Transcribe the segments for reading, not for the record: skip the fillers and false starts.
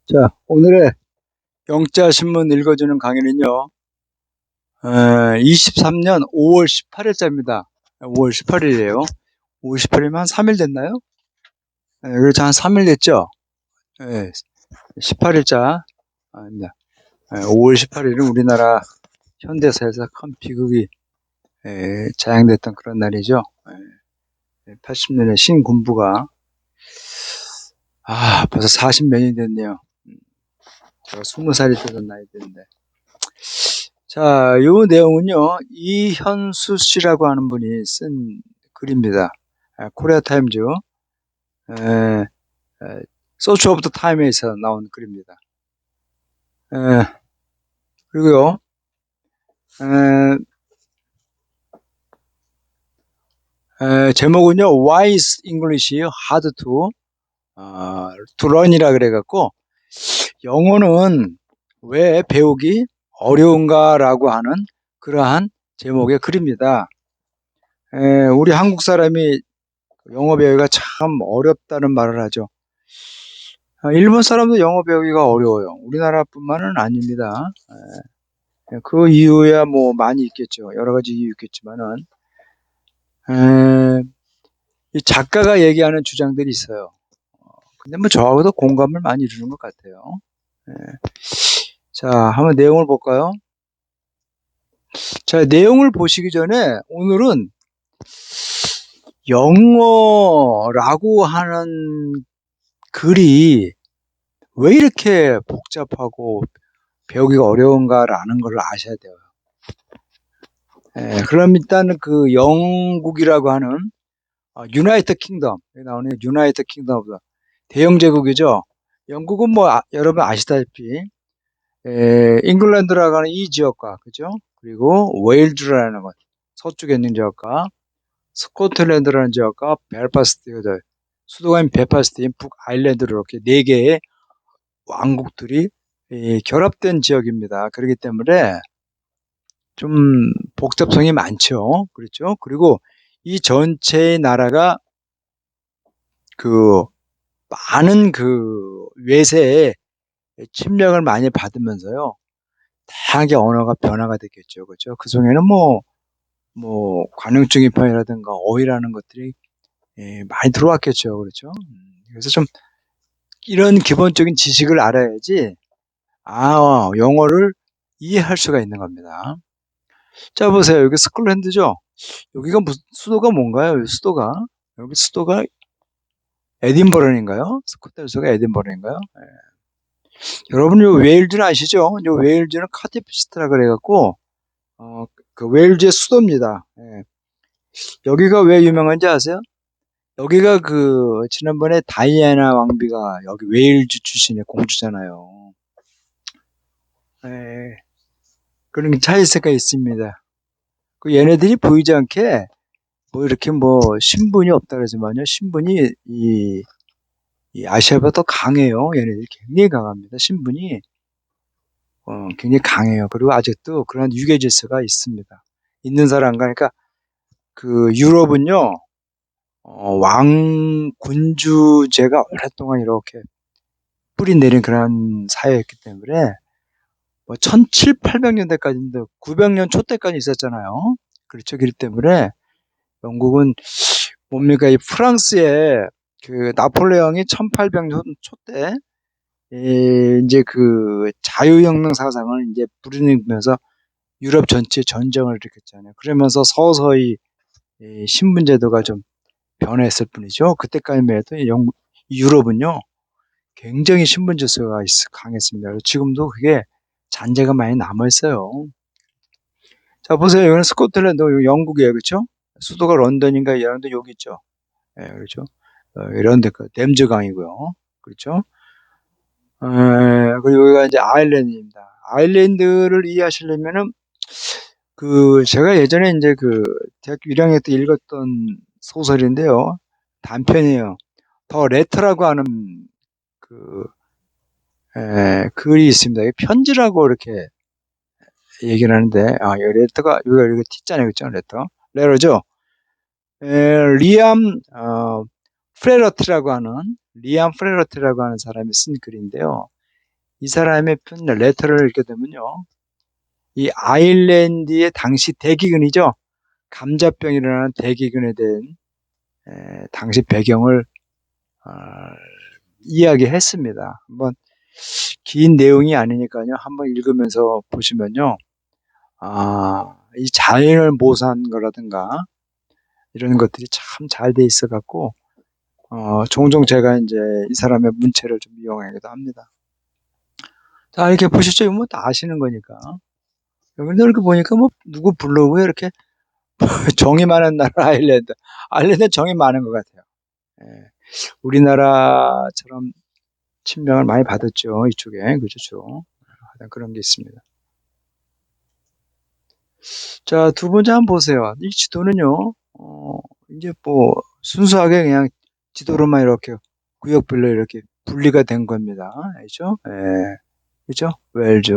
자, 오늘의 영자신문 읽어주는 강의는요, 23년 5월 18일자입니다. 5월 18일이에요. 5월 18일이면 한 3일 됐나요? 그렇죠. 한 3일 됐죠? 18일자. 아닙니다. 5월 18일은 우리나라 현대사에서 큰 비극이 자행됐던 그런 날이죠. 80년에 신군부가, 벌써 40몇 년이 됐네요. 제가 20살이 되던 나이 때인데. 자, 요 내용은요, 이현수 씨라고 하는 분이 쓴 글입니다. 코리아 타임즈, 소치 오브 더 타임에서 나온 글입니다. 그리고요, 제목은요, Why is English hard to learn이라 그래갖고, 영어는 왜 배우기 어려운가라고 하는 그러한 제목의 글입니다. 우리 한국 사람이 영어 배우기가 참 어렵다는 말을 하죠. 일본 사람도 영어 배우기가 어려워요. 우리나라뿐만은 아닙니다. 그 이유야 뭐 많이 있겠죠. 여러 가지 이유 있겠지만은 이 작가가 얘기하는 주장들이 있어요. 근데 뭐 저하고도 공감을 많이 이루는 것 같아요. 자, 한번 내용을 볼까요? 자, 내용을 보시기 전에 오늘은 영어라고 하는 글이 왜 이렇게 복잡하고 배우기가 어려운가라는 걸 아셔야 돼요. 그럼 일단 그 영국이라고 하는 유나이티드 킹덤, 여기 나오는 유나이티드 킹덤, 대영 제국이죠. 영국은 뭐 여러분 아시다시피 잉글랜드라고 하는 이 지역과, 그죠? 그리고 웨일즈라는 것, 서쪽에 있는 지역과 스코틀랜드라는 지역과 벨파스트, 수도가인 벨파스트인 북아일랜드로 이렇게 네 개의 왕국들이 결합된 지역입니다. 그렇기 때문에 좀 복잡성이 많죠. 그렇죠? 그리고 이 전체의 나라가 그 많은 그 외세의 침략을 많이 받으면서요. 다양하게 언어가 변화가 됐겠죠. 그렇죠? 그 중에는 뭐 관용증이판이라든가 어휘라는 것들이 많이 들어왔겠죠. 그렇죠? 그래서 좀 이런 기본적인 지식을 알아야지 영어를 이해할 수가 있는 겁니다. 자, 보세요. 여기 스콜랜드죠? 여기가 수도가 뭔가요? 여기 수도가 에딘버러인가요? 스코틀랜드 수도가 에딘버러인가요? 여러분, 요 웨일즈는 아시죠? 요 웨일즈는 카디피스트라 그래갖고, 그 웨일즈의 수도입니다. 여기가 왜 유명한지 아세요? 여기가 지난번에 다이애나 왕비가 여기 웨일즈 출신의 공주잖아요. 그런 차이세가 있습니다. 얘네들이 보이지 않게 뭐 이렇게 뭐 신분이 없다 그러지만요. 신분이 이 아시아보다 더 강해요. 얘네들이 굉장히 강합니다. 신분이 굉장히 강해요. 그리고 아직도 그런 유교 질서가 있습니다. 있는 사람과 그러니까 그 유럽은요. 왕 군주제가 오랫동안 이렇게 뿌리 내린 그런 사회였기 때문에 뭐 1700, 800년대까지도 900년 초 때까지 있었잖아요. 그렇죠. 그렇기 때문에 영국은 뭡니까 이 프랑스의 그 나폴레옹이 1800년 초 때 이제 그 자유혁명 사상을 이제 부르면서 유럽 전체에 전쟁을 일으켰잖아요. 그러면서 서서히 이 신분제도가 좀 변했을 뿐이죠. 그때까지만 해도 유럽은요 굉장히 신분 질서가 강했습니다. 지금도 그게 잔재가 많이 남아 있어요. 자, 보세요. 여기는 스코틀랜드, 영국이에요, 그렇죠? 수도가 런던인가 이런데 여기 있죠. 그렇죠. 이런데 그 댐즈강이고요, 그렇죠? 그리고 여기가 이제 아일랜드입니다. 아일랜드를 이해하시려면은 제가 예전에 이제 대학교 1학년 때 읽었던 소설인데요. 단편이에요. 더 레터라고 하는 그 글이 있습니다. 편지라고 이렇게 얘기를 하는데, 여기 레터가, 여기가 T자네요. 그죠? 레터죠? 리암, 프레러트라고 하는 사람이 쓴 글인데요. 이 사람의 편 레터를 읽게 되면요. 이 아일랜드의 당시 대기근이죠. 감자병이 일어나는 대기근에 대한 당시 배경을 어, 이야기했습니다. 한번 긴 내용이 아니니까요. 한번 읽으면서 보시면요. 이 자연을 모사한 거라든가 이런 것들이 참 잘 돼 있어 갖고 종종 제가 이제 이 사람의 문체를 좀 이용하기도 합니다. 자, 이렇게 보시죠. 뭐 다 아시는 거니까. 여기 이렇게 보니까 뭐 누구 블로그에 이렇게 정이 많은 나라 아일랜드. 아일랜드는 정이 많은 것 같아요. 예, 우리나라처럼 침명을 많이 받았죠. 이쪽에. 그렇죠. 하여튼 그런 게 있습니다. 자, 두 번째 한번 보세요. 이 지도는요, 이제 뭐, 순수하게 그냥 지도로만 이렇게 구역별로 이렇게 분리가 된 겁니다. 알죠? 예, 그죠? 웰즈.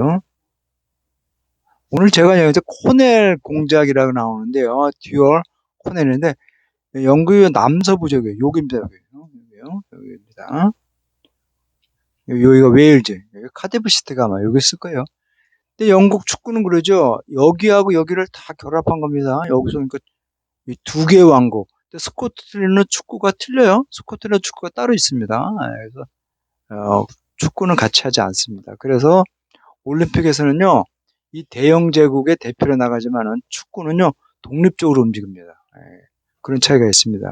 오늘 제가 여기서 코넬 공작이라고 나오는데요. 듀얼 코넬인데, 영국의 남서부적이에요. 여기입니다, 여기입니다. 여기가 웨일즈. 여기 카디프 시티가 아마 여기 있을 거예요. 근데 영국 축구는 그러죠. 여기하고 여기를 다 결합한 겁니다. 여기서 그러니까 이 두 개의 왕국. 근데 스코틀랜드 축구가 틀려요. 스코틀랜드 축구가 따로 있습니다. 그래서 축구는 같이 하지 않습니다. 그래서 올림픽에서는요, 이 대영 제국의 대표로 나가지만은 축구는요 독립적으로 움직입니다. 그런 차이가 있습니다.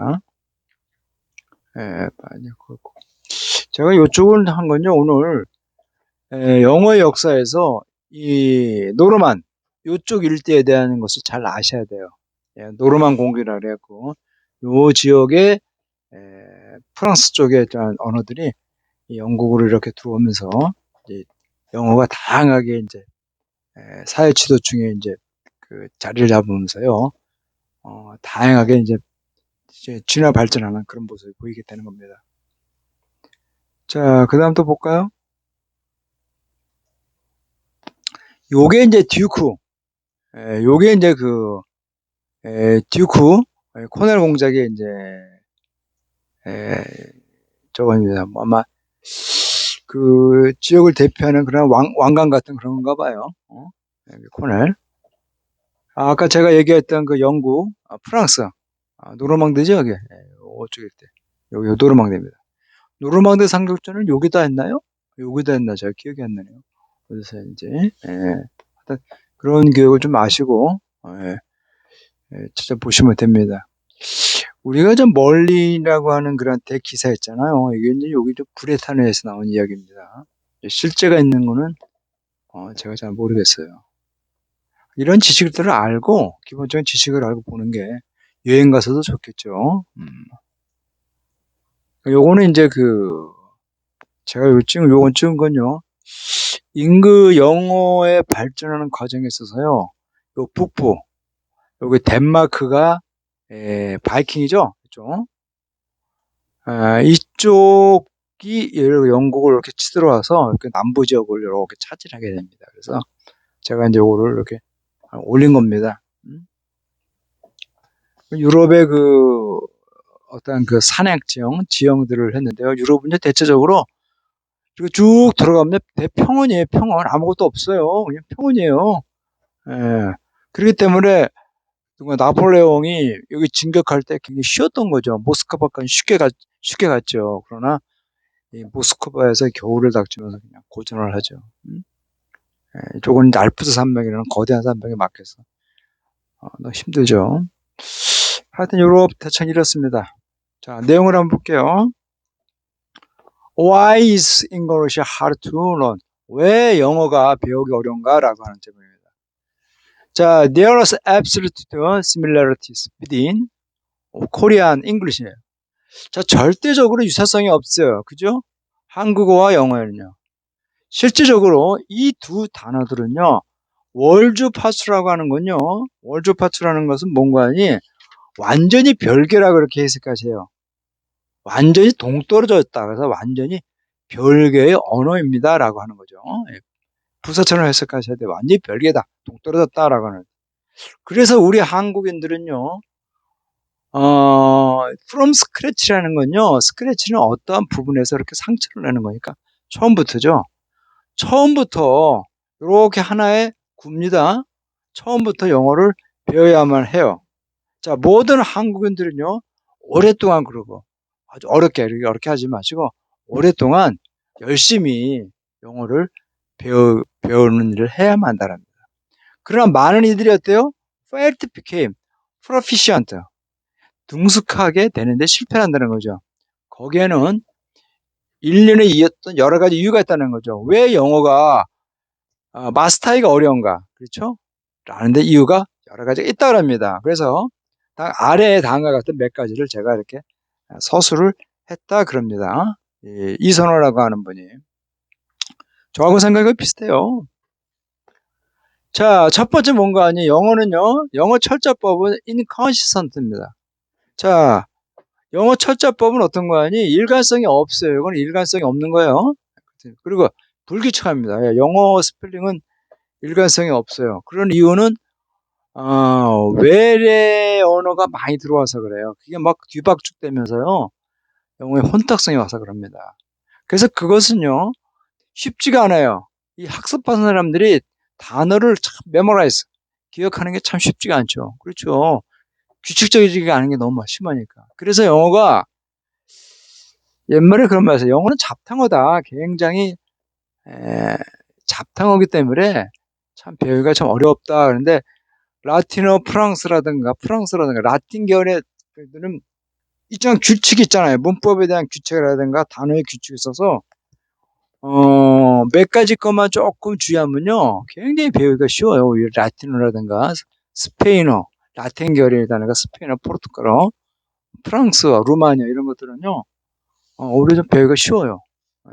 많이 그렇고. 제가 이쪽을 한 건요 오늘 영어의 역사에서 이 노르만 이쪽 일대에 대한 것을 잘 아셔야 돼요. 노르만 공기라 그래갖고 요 지역에 프랑스 쪽의 언어들이 이 영국으로 이렇게 들어오면서 이제 영어가 다양하게 이제 사회 지도층에 이제 그 자리를 잡으면서요. 다양하게 이제 진화 발전하는 그런 모습이 보이게 되는 겁니다. 자, 그다음 또 볼까요? 요게 이제 듀크. 요게 이제 듀크 코넬 공작의 이제 저겁니다. 뭐 아마 그 지역을 대표하는 그런 왕관 같은 그런 건가 봐요. 코넬. 아까 제가 얘기했던 그 영국, 프랑스, 노르망드죠, 여기. 어쪽일 때. 여기 노르망드입니다. 노르망드 상륙전을 여기다 했나요? 여기다 했나? 잘 기억이 안 나네요. 어디서 이제, 하여튼 그런 기억을 좀 아시고, 찾아보시면 됩니다. 우리가 좀 멀리라고 하는 그런 대기사 있잖아요. 이게 이제 여기 좀 브레타뉴에서 나온 이야기입니다. 실제가 있는 거는 제가 잘 모르겠어요. 이런 지식들을 알고 기본적인 지식을 알고 보는 게 여행 가서도 좋겠죠. 요거는 이제 제가 요건 찍은 건요. 인그 영어의 발전하는 과정에 있어서요. 요 북부 여기 덴마크가 바이킹이죠. 그죠? 이쪽이 영국을 이렇게 치들어와서 이렇게 남부 지역을 이렇게 차지하게 됩니다. 그래서 제가 이제 요거를 이렇게 올린 겁니다. 유럽의 어떤 산악 지형들을 했는데요. 유럽은 이제 대체적으로 이렇게 쭉 들어가면 대평원이에요. 평원. 아무것도 없어요. 그냥 평원이에요. 예. 그렇기 때문에 누가 나폴레옹이 여기 진격할 때 굉장히 쉬웠던 거죠. 모스크바까지 쉽게 갔죠. 그러나 이 모스크바에서 겨울을 닥치면서 그냥 고전을 하죠. 이쪽은 알프스 산맥이라는 거대한 산맥에 막혀서 너무 힘들죠. 하여튼 유럽 대충 이렇습니다. 자, 내용을 한번 볼게요. Why is English hard to learn? 왜 영어가 배우기 어려운가라고 하는 질문입니다. 자, there are absolute similarities between Korean English예요. 자, 절대적으로 유사성이 없어요. 그죠? 한국어와 영어에는요. 실질적으로 이 두 단어들은요. 월주파수라고 하는 건요. 월주파수라는 것은 뭔가 하니 완전히 별개라 그렇게 해석하세요. 완전히 동떨어졌다. 그래서 완전히 별개의 언어입니다라고 하는 거죠. 부사처럼 해석하셔야 돼요. 완전히 별개다. 동떨어졌다라고 하는. 그래서 우리 한국인들은요. from scratch라는 건요. 스크래치는 어떠한 부분에서 이렇게 상처를 내는 거니까 처음부터죠. 처음부터 이렇게 하나의 굽니다. 처음부터 영어를 배워야만 해요. 자, 모든 한국인들은요, 오랫동안 그러고, 아주 이렇게 하지 마시고, 오랫동안 열심히 영어를 배우는 일을 해야만 한다랍니다. 그러나 많은 이들이 어때요? Failed became proficient. 능숙하게 되는데 실패한다는 거죠. 거기에는 일련의 이었던 여러 가지 이유가 있다는 거죠. 왜 영어가 마스터하기가 어려운가? 그렇죠? 라는데 이유가 여러 가지가 있다고 합니다. 그래서 아래에 다음과 같은 몇 가지를 제가 이렇게 서술을 했다 그럽니다. 이선호라고 하는 분이. 저하고 생각이 비슷해요. 자, 첫 번째 뭔가 아니 영어는요. 영어 철자법은 inconsistent입니다. 자, 영어 철자법은 어떤 거 아니 일관성이 없어요. 이건 일관성이 없는 거예요. 그리고 불규칙합니다. 영어 스펠링은 일관성이 없어요. 그런 이유는 외래 언어가 많이 들어와서 그래요. 그게 막 뒤박죽되면서요. 영어의 혼탁성이 와서 그럽니다. 그래서 그것은요. 쉽지가 않아요. 이 학습하는 사람들이 단어를 참 메모라이즈, 기억하는 게 참 쉽지가 않죠. 그렇죠. 규칙적이지가 않은 게 너무 심하니까. 그래서 영어가 옛말에 그런 말이었어요. 영어는 잡탕어다. 굉장히 잡탕어기 때문에 참 배우기가 참 어렵다. 그런데 라틴어 프랑스라든가 라틴 계열의 애들은 일정한 규칙이 있잖아요. 문법에 대한 규칙이라든가 단어의 규칙이 있어서 몇 가지 것만 조금 주의하면요. 굉장히 배우기가 쉬워요. 오히려 라틴어라든가 스페인어, 라틴 계열의 단어가 스페인어, 포르투갈어, 프랑스어, 루마니아 이런 것들은요. 오히려 좀 배우기가 쉬워요. 예.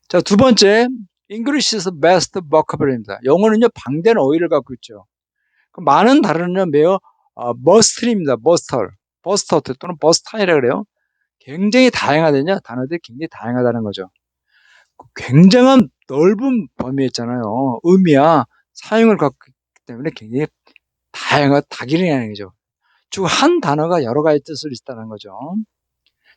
자, 두 번째, English is the best vocabulary입니다. 영어는요, 방대한 어휘를 갖고 있죠. 많은 단어는 매우 머스트입니다. 버스터 또는 버스타이라 그래요. 굉장히 다양하다냐 단어들이 굉장히 다양하다는 거죠. 굉장한 넓은 범위였잖아요. 의미와 사용을 갖고 있기 때문에 굉장히 다기능하는 거죠. 즉 한 단어가 여러 가지 뜻을 있다는 거죠.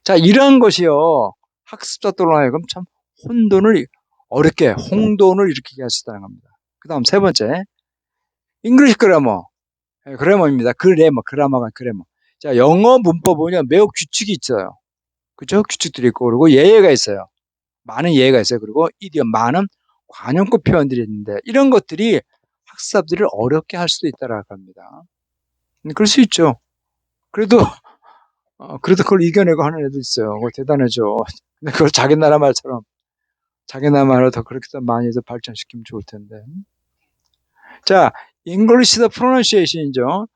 자, 이러한 것이요 학습자들로 하여금 참 홍돈을 일으키게 할 수 있다는 겁니다. 그 다음 세 번째, 잉글리시 그래머입니다. 그라머가 그래머. 자, 영어 문법은 매우 규칙이 있어요. 그죠? 규칙들이 있고, 그리고 예외가 있어요. 많은 예외가 있어요. 그리고 이디엄, 많은 관용구 표현들이 있는데, 이런 것들이 학습자들을 어렵게 할 수도 있다라고 합니다. 그럴 수 있죠. 그래도, 그래도 그걸 이겨내고 하는 애도 있어요. 그거 대단하죠. 근데 그걸 자기 나라 말로 더 그렇게 더 많이 더 발전시키면 좋을 텐데. 자, English the pronunciation이죠.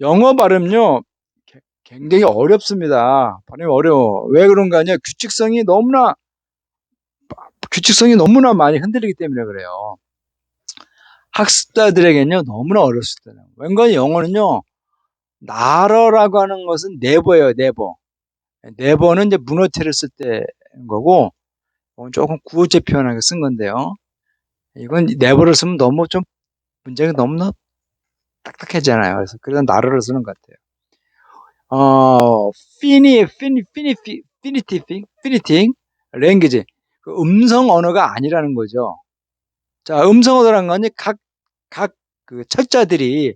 영어 발음요, 굉장히 어렵습니다. 발음이 어려워. 왜 그런가 하냐, 규칙성이 너무나 많이 흔들리기 때문에 그래요. 학습자들에게는요, 너무나 어렸을 때는. 왠가 영어는요, 나러라고 하는 것은 네버예요, 네버. 네버는 이제 문어체를 쓸 때 거고, 조금 구어체 표현하게 쓴 건데요. 이건 네버를 쓰면 너무 좀 문제가 너무나 딱딱해지잖아요. 그래서 나러를 쓰는 것 같아요. 피니팅, 랭귀지. 그 음성 언어가 아니라는 거죠. 자, 음성 언어란 건 각 그 철자들이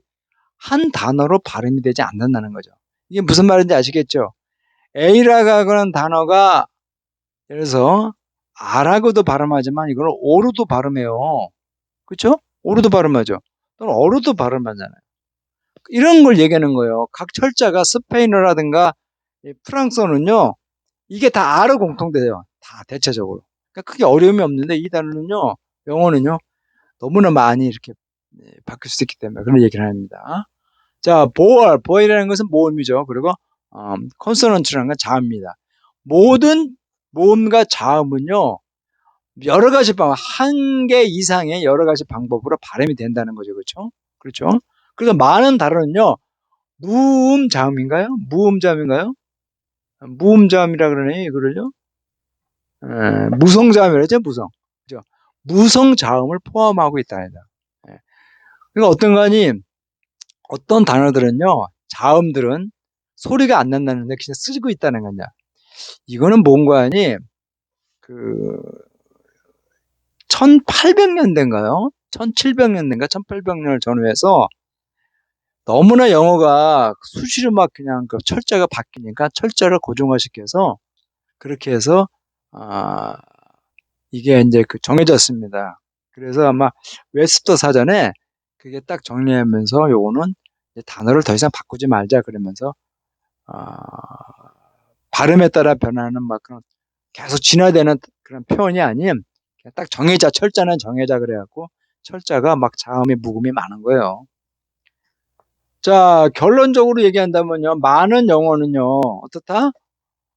한 단어로 발음이 되지 않는다는 거죠. 이게 무슨 말인지 아시겠죠? A라고 하는 단어가, 예를 들어서, R하고도 발음하지만 이걸 O로도 발음해요. 그쵸? O로도 발음하죠. 또는 어로도 발음하잖아요. 이런 걸 얘기하는 거예요. 각 철자가 스페인어라든가 프랑스어는요, 이게 다 R로 공통돼요. 다 대체적으로. 그러니까 크게 어려움이 없는데 이 단어는요, 영어는요, 너무나 많이 이렇게 바뀔 수 있기 때문에 그런 얘기를 합니다. 자, 보얼이라는 것은 모음이죠. 그리고 컨소넌트라는 건 자음입니다. 모든 모음과 자음은요, 여러 가지 한 개 이상의 여러 가지 방법으로 발음이 된다는 거죠. 그렇죠? 그렇죠? 그래서 많은 단어는요, 무음자음인가요? 무음자음이라 그러네, 이거를요. 무성자음이라 그러죠, 그죠? 무성자음을 포함하고 있다. 예. 그러니까 어떤 단어들은요, 자음들은 소리가 안 난다는데 그냥 쓰고 있다는 거냐. 이거는 뭔가 하니, 그, 1800년대인가요? 1700년대인가 1800년을 전후해서 너무나 영어가 수시로 막 그냥 그 철자가 바뀌니까 철자를 고정화시켜서 그렇게 해서 아, 이게 이제 그 정해졌습니다. 그래서 아마 웨스터 사전에 그게 딱 정리하면서 요거는 이제 단어를 더 이상 바꾸지 말자 그러면서 아, 발음에 따라 변하는 막 그런 계속 진화되는 그런 표현이 아닌 그냥 딱 정해자 철자는 정해자 그래갖고 철자가 막 자음이 묵음이 많은 거예요. 자, 결론적으로 얘기한다면요. 많은 영어는요. 어떻다?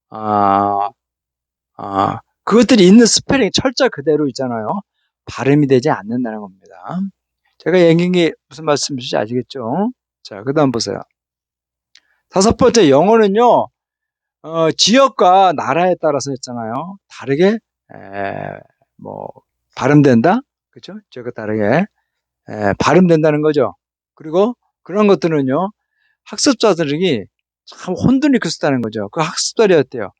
아, 그것들이 있는 스펠링 철자 그대로 있잖아요. 발음이 되지 않는다는 겁니다. 제가 얘기한 게 무슨 말씀이신지 아시겠죠? 자, 그 다음 보세요. 다섯 번째, 영어는요, 지역과 나라에 따라서 했잖아요. 다르게, 뭐, 발음된다? 그죠? 지역과 다르게, 발음된다는 거죠. 그리고 그런 것들은요, 학습자들이 참 혼돈이 크다는 거죠. 그 학습자들이 어때요?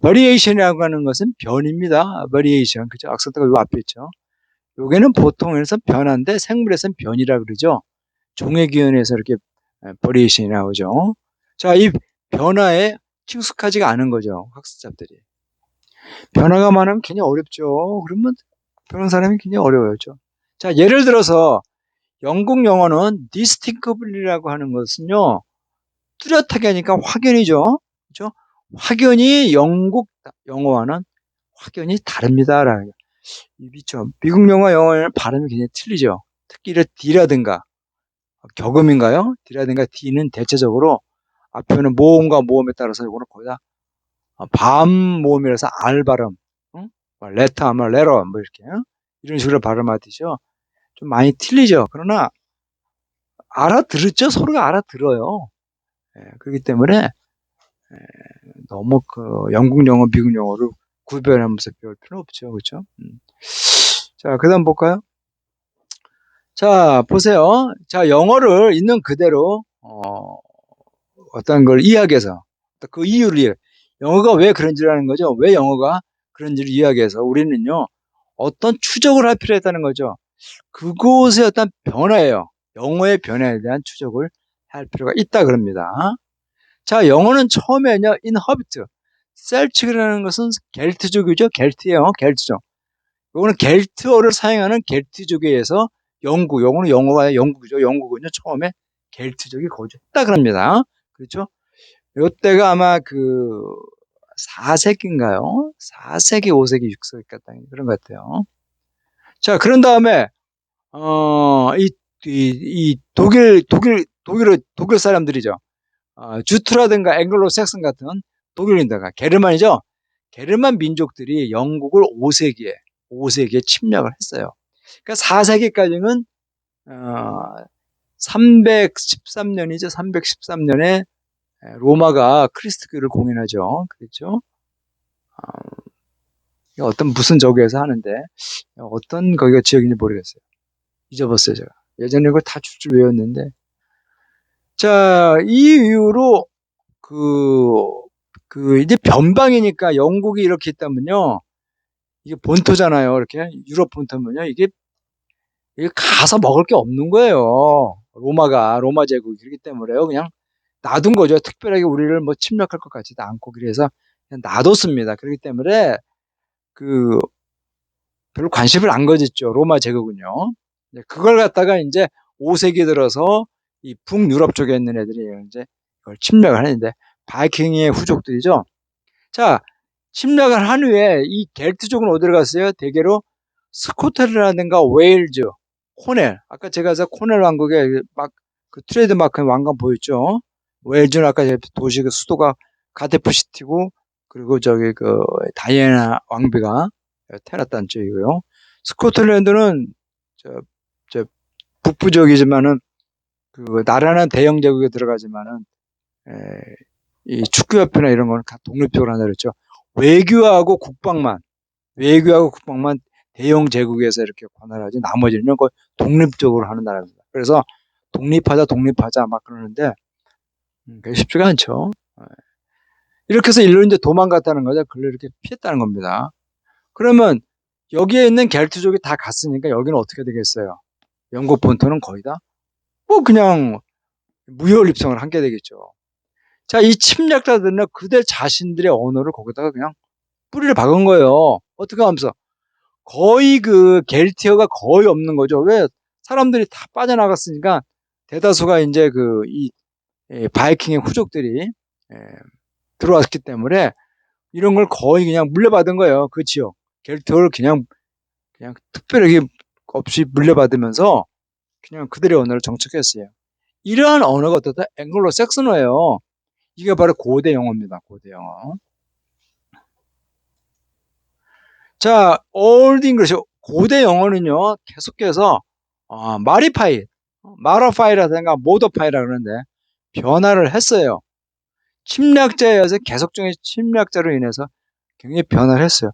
버리에이션이라고 하는 것은 변입니다. 버리에이션. 그죠? 악센트가 요 앞에 있죠. 요게는 보통에서 변화인데 생물에서는 변이라 그러죠. 종의기원에서 이렇게 버리에이션이 나오죠. 자, 이 변화에 친숙하지가 않은 거죠. 학습자들이. 변화가 많으면 굉장히 어렵죠. 그러면 배우는 사람이 굉장히 어려워요. 자, 예를 들어서 영국 영어는 distinctly라고 하는 것은요. 뚜렷하게 하니까 확연이죠. 그죠? 확연히 영국 영어와는 확연히 다릅니다라는 미죠. 미국 영어 영어는 발음이 굉장히 틀리죠. 특히 이 D라든가 격음인가요? D라든가 D는 대체적으로 앞에는 모음과 모음에 따라서 이거는 거의 다 밤 모음이라서 R 발음, 응? 레터, 아마 레러 뭐 이렇게 이런 식으로 발음하듯이요. 좀 많이 틀리죠. 그러나 알아들었죠. 서로가 알아들어요. 그렇기 때문에 너무 그 영국 영어, 미국 영어를 구별하면서 배울 필요는 없죠. 그렇죠? 자, 그다음 볼까요? 자, 보세요. 자, 영어를 있는 그대로 어떤 걸 이야기해서 그 이유를 영어가 왜 그런지라는 거죠. 왜 영어가 그런지를 이야기해서 우리는요. 어떤 추적을 할 필요가 있다는 거죠. 그곳의 어떤 변화예요. 영어의 변화에 대한 추적을 할 필요가 있다 그럽니다. 자, 영어는 처음에는요. inhabit, 셀틱이라는 것은 겔트족이죠. 겔트예요. 겔트족. 이거는 겔트어를 사용하는 겔트족에 의해서 영어는 영어가 영국이죠. 영국은요. 처음에 겔트족이 거주했다 그럽니다. 그렇죠? 이때가 아마 그 4세기인가요? 4세기, 5세기, 6세기 같다 그런 것 같아요. 자, 그런 다음에 이 독일 사람들이죠. 주트라든가 앵글로 색슨 같은 독일인다가 게르만이죠. 게르만 민족들이 영국을 5세기에 침략을 했어요. 그러니까 4세기까지는 313년이죠. 313년에 로마가 크리스트교를 공인하죠. 그렇죠? 어떤 무슨 저기에서 하는데 어떤 거기가 지역인지 모르겠어요. 잊어봤어요, 제가. 예전에 그걸 다 줄줄 외웠는데. 자, 이 이후로 이제 변방이니까 영국이 이렇게 있다면요. 이게 본토잖아요. 이렇게. 유럽 본토면요. 이게 가서 먹을 게 없는 거예요. 로마 제국이 그렇기 때문에요. 그냥 놔둔 거죠. 특별하게 우리를 뭐 침략할 것 같지도 않고 그래서 그냥 놔뒀습니다. 그렇기 때문에 그 별로 관심을 안 가졌죠. 로마 제국은요. 그걸 갖다가 이제 5세기 들어서 이 북유럽 쪽에 있는 애들이 이제 그걸 침략을 하는데 바이킹의 후족들이죠. 자, 침략을 한 후에 이 겔트족은 어디로 갔어요? 대개로 스코틀라든가 웨일즈, 코넬. 아까 제가 코넬 왕국의 막 그 트레이드 마크 왕관 보였죠? 웨일즈는 아까 도시 그 수도가 가데프 시티고 그리고 저기 그 다이애나 왕비가 태어났다는 쪽이고요. 스코틀랜드는 저, 저 북부 지역이지만은 그 나라는 대영 제국에 들어가지만은 에, 이 축구협회나 이런 거는 다 독립적으로 한다 그랬죠. 외교하고 국방만 대영 제국에서 이렇게 관할하지 나머지는 거의 독립적으로 하는 나라입니다. 그래서 독립하자 막 그러는데 그게 쉽지가 않죠. 이렇게 해서 일로 이제 도망갔다는 거죠. 그걸 이렇게 피했다는 겁니다. 그러면 여기에 있는 겔트족이 다 갔으니까 여기는 어떻게 되겠어요? 영국 본토는 거의 다 뭐 그냥 무혈 입성을 하게 되겠죠. 자, 이 침략자들은 그들 자신들의 언어를 거기다가 그냥 뿌리를 박은 거예요. 어떻게 하면서 거의 그 겔티어가 거의 없는 거죠. 왜? 사람들이 다 빠져나갔으니까 대다수가 이제 이 바이킹의 후족들이 예, 들어왔기 때문에 이런 걸 거의 그냥 물려받은 거예요. 그 지역. 겔티어를 그냥 특별하게 없이 물려받으면서 그냥 그들의 언어를 정착했어요. 이러한 언어가 어떻다? 앵글로 색슨어예요. 이게 바로 고대 영어입니다. 고대 영어. 자, 올드 잉글리시 고대 영어는요. 계속해서 마리파이, 마라파이라든가 모더파이라 그러는데 변화를 했어요. 침략자에 의해서 계속적인 침략자로 인해서 굉장히 변화를 했어요.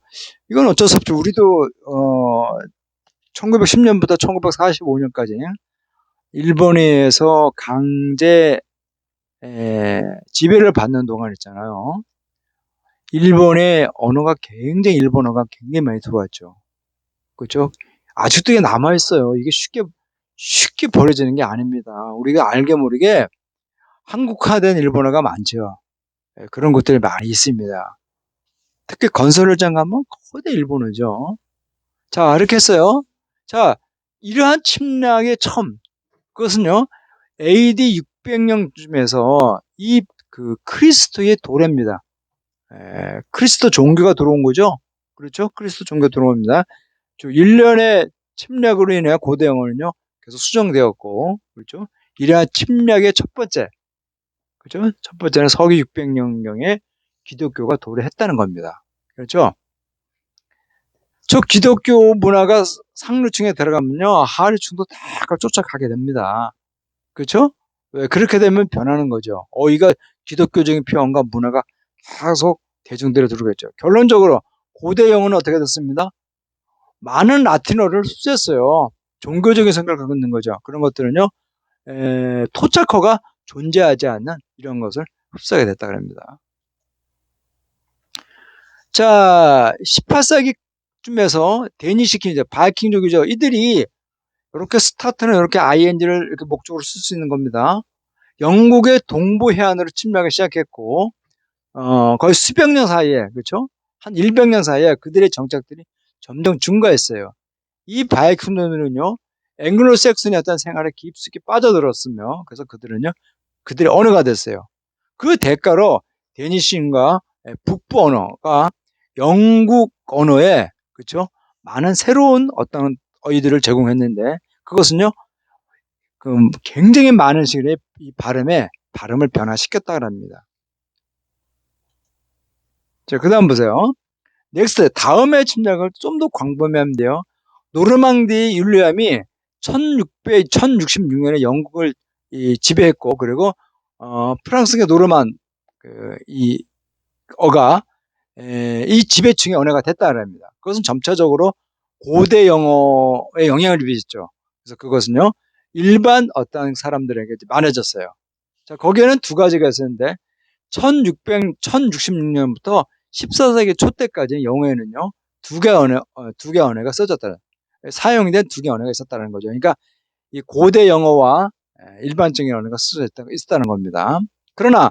이건 어쩔 수 없죠. 우리도 1910년부터 1945년까지 일본에 의해서 강제 지배를 받는 동안 있잖아요. 일본의 언어가 굉장히 일본어가 굉장히 많이 들어왔죠. 그렇죠? 아직도 이게 남아 있어요. 이게 쉽게 버려지는 게 아닙니다. 우리가 알게 모르게 한국화된 일본어가 많죠. 그런 것들이 많이 있습니다. 특히 건설 현장 가면 거대 일본어죠. 자, 이렇게 했어요. 자, 이러한 침략의 처음 그것은요 AD 600년쯤에서 이 크리스토의 도래입니다. 크리스도 종교가 들어온 거죠. 그렇죠? 크리스도 종교가 들어옵니다. 1년의 침략으로 인해 고대 영어는요, 계속 수정되었고, 그렇죠? 이러한 침략의 첫 번째, 그렇죠? 첫 번째는 서기 600년경에 기독교가 도래했다는 겁니다. 그렇죠? 저 기독교 문화가 상류층에 들어가면요, 하류층도 다 그걸 쫓아가게 됩니다. 그렇죠? 왜 그렇게 되면 변하는 거죠. 이가 기독교적인 표현과 문화가 계속 대중들에 들어오겠죠. 결론적으로 고대 영어는 어떻게 됐습니다? 많은 라틴어를 흡수했어요. 종교적인 생각을 갖고 있는 거죠. 그런 것들은요, 토착어가 존재하지 않는 이런 것을 흡수하게 됐다 그럽니다. 자, 18세기쯤에서 데니시킨 이제 바이킹족이죠. 이들이 이렇게 스타트는 이렇게 ing를 이렇게 목적으로 쓸 수 있는 겁니다. 영국의 동부 해안으로 침략을 시작했고, 거의 수백 년 사이에, 그렇죠? 한 100년 사이에 그들의 정착들이 점점 증가했어요. 이 바이킹들은요, 앵글로색슨의 어떤 생활에 깊숙이 빠져들었으며, 그래서 그들은요, 그들의 언어가 됐어요. 그 대가로 데니시인과 북부 언어가 영국 언어에, 그렇죠? 많은 새로운 어떤 어휘들을 제공했는데, 그것은요, 굉장히 많은 시간에 이 발음을 변화시켰다고 합니다. 자, 그 다음 보세요. 넥스트, 다음의 침략을 좀 더 광범위하면 노르망디 율리암이 1066년에 영국을 지배했고, 그리고, 프랑스의 노르만, 이 어가, 이 지배층의 언어가 됐다고 합니다. 그것은 점차적으로 고대 영어에 영향을 미쳤죠. 그래서 그것은요, 일반 어떤 사람들에게 많아졌어요. 자, 거기에는 두 가지가 있었는데, 1066년부터 14세기 초 때까지 영어에는요, 두 개 언어가 써졌다. 사용된 두 개 언어가 있었다는 거죠. 그러니까 이 고대 영어와 일반적인 언어가 쓰여져 있었다는 겁니다. 그러나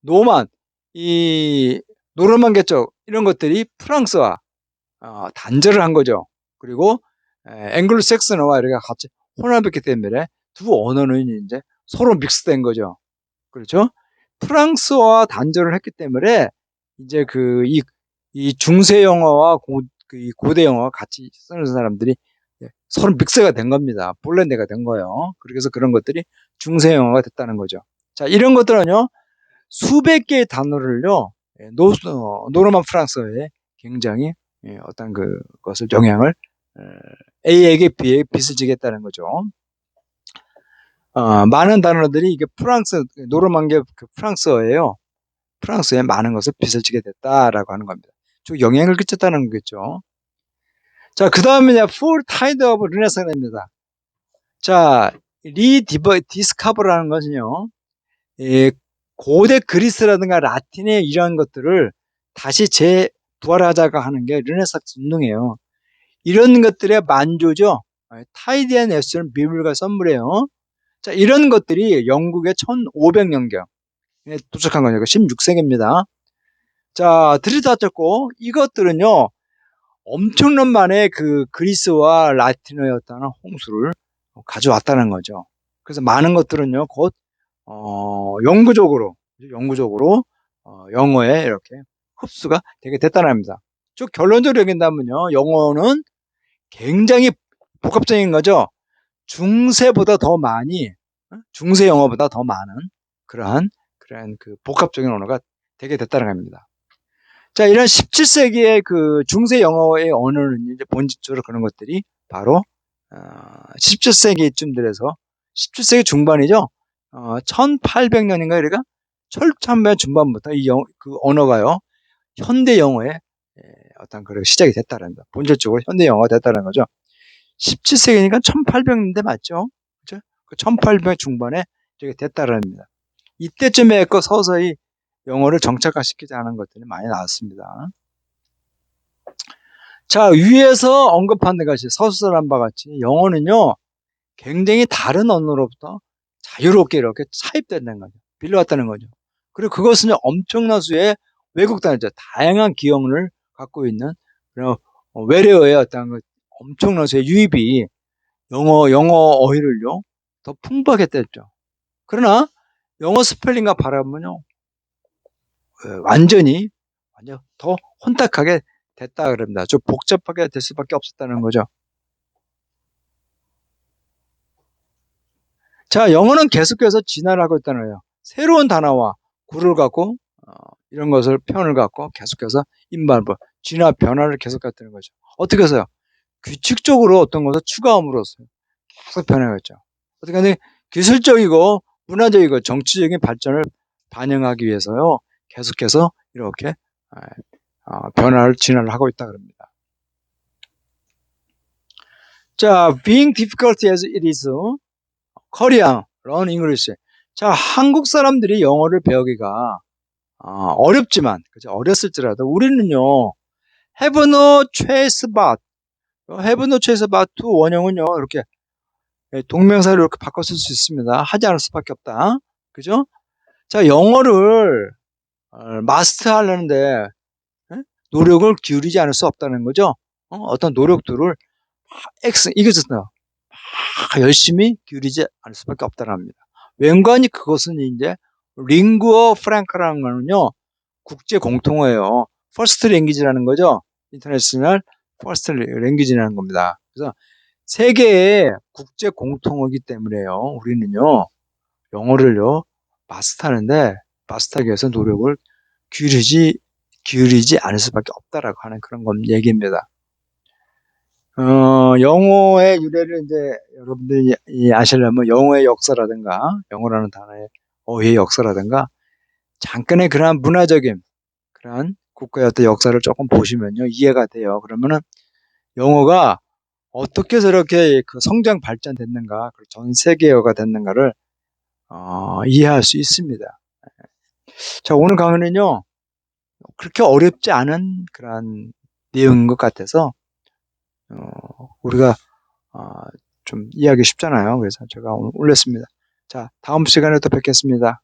노만, 이 노르만 개척 이런 것들이 프랑스와 단절을 한 거죠. 그리고 앵글로색슨어와 이렇게 같이 혼합했기 때문에 두 언어는 이제 서로 믹스된 거죠. 그렇죠? 프랑스어와 단절을 했기 때문에 이제 이 중세 영어와 이 고대 영어와 같이 쓰는 사람들이 서로 믹스가 된 겁니다. 블렌드가 된 거예요. 그래서 그런 것들이 중세 영어가 됐다는 거죠. 자, 이런 것들은요, 수백 개의 단어를요, 노르만 프랑스어에 굉장히 어떤 그것을 영향을 A에게 B에게 빚을 지겠다는 거죠. 많은 단어들이 이게 노르만계 프랑스어예요. 프랑스에 많은 것을 빚을 지게 됐다라고 하는 겁니다. 쭉 영향을 끼쳤다는 거겠죠. 자, 그 다음에 풀 타이드 오브 르네상스입니다. 자, 디스카버라는 것은요, 고대 그리스라든가 라틴의 이러한 것들을 다시 재부활하자고 하는 게 르네상스 운동이에요. 이런 것들의 만조죠. 타이디한 에스는 비밀과 선물이에요. 자, 이런 것들이 영국의 1500년경에 도착한 거죠. 16세기입니다. 자, 들이다쳤고 이것들은요, 엄청난 만에 그 그리스와 라틴어였다는 홍수를 가져왔다는 거죠. 그래서 많은 것들은요, 곧 영구적으로 영어에 이렇게 흡수가 되게 됐다는 겁니다. 즉 결론적으로 얘기한다면요, 영어는 굉장히 복합적인 거죠. 중세보다 더 많이, 중세 영어보다 더 많은 그러한 그 복합적인 언어가 되게 됐다는 겁니다. 자, 이런 17세기의 그 중세 영어의 언어는 이제 본질적으로 그런 것들이 바로 17세기쯤 들어서 17세기 중반이죠. 1800년인가 그러니까 1800년 중반부터 그 언어가요. 현대 영어의 어떤 그런 시작이 됐다는 거. 본질적으로 현대 영어가 됐다는 거죠. 17세기니까 1800년대 맞죠? 그죠? 그 1800 중반에 이렇게 됐다는 겁니다. 이때쯤에 그 서서히 영어를 정착화시키자는 것들이 많이 나왔습니다. 자, 위에서 언급한 데 같이 서술한 바 같이 영어는요, 굉장히 다른 언어로부터 자유롭게 이렇게 차입된다는 거죠. 빌려왔다는 거죠. 그리고 그것은 엄청난 수의 외국 단어죠. 다양한 기형을 갖고 있는 그런 외래어의 어떤 그 엄청난 수의 유입이 영어 어휘를요, 더 풍부하게 됐죠. 그러나 영어 스펠링과 발음은요, 완전히 더 혼탁하게 됐다 그럽니다. 좀 복잡하게 될 수밖에 없었다는 거죠. 자, 영어는 계속해서 진화를 하고 있다는 거예요. 새로운 단어와 구를 갖고 이런 것을 표현을 갖고 계속해서 인발부 진화 변화를 계속했다는 거죠. 어떻게 해서요? 규칙적으로 어떤 것을 추가함으로써 계속 변해갔죠. 어떻게 하면 기술적이고 문화적이고 정치적인 발전을 반영하기 위해서요. 계속해서 이렇게 변화를 진화를 하고 있다 그럽니다. 자, being difficult as it is, Korean, learn English. 자, 한국 사람들이 영어를 배우기가 어렵지만, 그죠? 어렸을지라도 우리는요, have no choice but, have no choice but to 원형은요, 이렇게 동명사를 이렇게 바꿔 쓸 수 있습니다. 하지 않을 수밖에 없다. 그죠? 자, 영어를 마스터하려는데 노력을 기울이지 않을 수 없다는 거죠. 어떤 노력들을 이것은 열심히 기울이지 않을 수밖에 없다는 겁니다. 웬관히 그것은 이제 링구어 프랑카라는 거는요, 국제 공통어예요. 퍼스트 랭귀지라는 거죠. 인터내셔널 퍼스트 랭귀지라는 겁니다. 그래서 세계의 국제 공통어이기 때문에요. 우리는요, 영어를요, 마스터하기 위해서 노력을 기울이지 않을 수밖에 없다라고 하는 그런 얘기입니다. 영어의 유래를 이제 여러분들이 아시려면 영어의 역사라든가, 영어라는 단어의 어휘의 역사라든가, 잠깐의 그러한 문화적인 그러한 국가의 어떤 역사를 조금 보시면요, 이해가 돼요. 그러면은 영어가 어떻게 저렇게 그 성장 발전됐는가, 전 세계어가 됐는가를 이해할 수 있습니다. 자, 오늘 강의는요, 그렇게 어렵지 않은 그러한 내용인 것 같아서 우리가 좀 이해하기 쉽잖아요. 그래서 제가 오늘 올렸습니다. 자, 다음 시간에 또 뵙겠습니다.